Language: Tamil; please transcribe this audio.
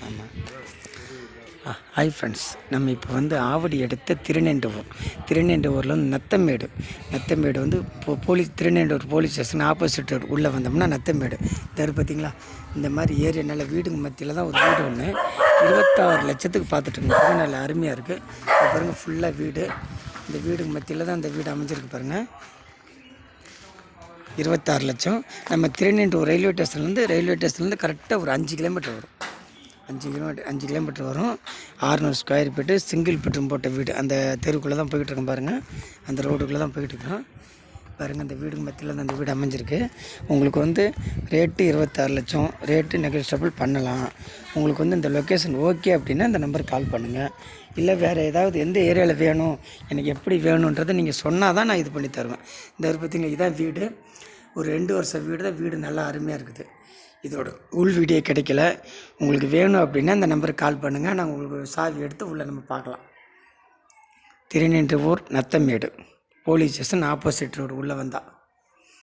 ஆமாம். ஹாய் ஃப்ரெண்ட்ஸ், நம்ம இப்போ வந்து ஆவடி அடுத்த திருநெண்டூரில் வந்து நத்தமேடு வந்து திருநெண்டூர் போலீஸ் ஸ்டேஷன் ஆப்போசிட் உள்ளே வந்தோம்னா நத்தமேடு தரு பார்த்திங்களா. இந்த மாதிரி ஏரியா நல்ல வீடுங்க மத்தியில் தான் ஒரு வீடு ஒன்று 26 லட்சத்துக்கு பார்த்துட்டுங்க. நல்ல அருமையாக இருக்குது. இது பாருங்கள், ஃபுல்லாக வீடு. இந்த வீடுங்க மத்தியில் தான் இந்த வீடு அமைஞ்சிருக்கு பாருங்கள். 26 லட்சம். நம்ம திருநெண்டூர் ரயில்வே ஸ்டேஷன்லேருந்து கரெக்டாக ஒரு 5 கிலோமீட்டர் வரும். 5 கிலோமீட்டர் வரும். 600 ஸ்கொயர் ஃபீட்டு சிங்கிள் பெட்ரூம் போட்ட வீடு. அந்த தெருக்குள்ளே தான் போய்கிட்ருக்கோம் பாருங்கள். அந்த ரோடுக்குள்ளே தான் போய்கிட்ருக்கோம் பாருங்கள். அந்த வீடுங்க மத்தியில் தான் அந்த வீடு அமைஞ்சிருக்கு. உங்களுக்கு வந்து ரேட்டு 26 லட்சம். ரேட்டு நெகோஷியபிள் பண்ணலாம். உங்களுக்கு வந்து இந்த லொக்கேஷன் ஓகே அப்படின்னா இந்த நம்பருக்கு கால் பண்ணுங்கள். இல்லை வேறு ஏதாவது எந்த ஏரியாவில் வேணும், எனக்கு எப்படி வேணுன்றதை நீங்கள் சொன்னால் தான் நான் இது பண்ணி தருவேன். இந்த பார்த்தீங்கன்னா இதான் வீடு. ஒரு 2 வருஷம் வீடு தான். வீடு நல்லா அருமையாக இருக்குது. இதோட உள் வீடியோ கிடைக்கல. உங்களுக்கு வேணும் அப்படின்னா இந்த நம்பருக்கு கால் பண்ணுங்கள். நாங்கள் உங்களுக்கு சாவி எடுத்து உள்ளே நம்ம பார்க்கலாம். திருநெண்டூர் Nathamedu police station opposite road உள்ளே வந்தால்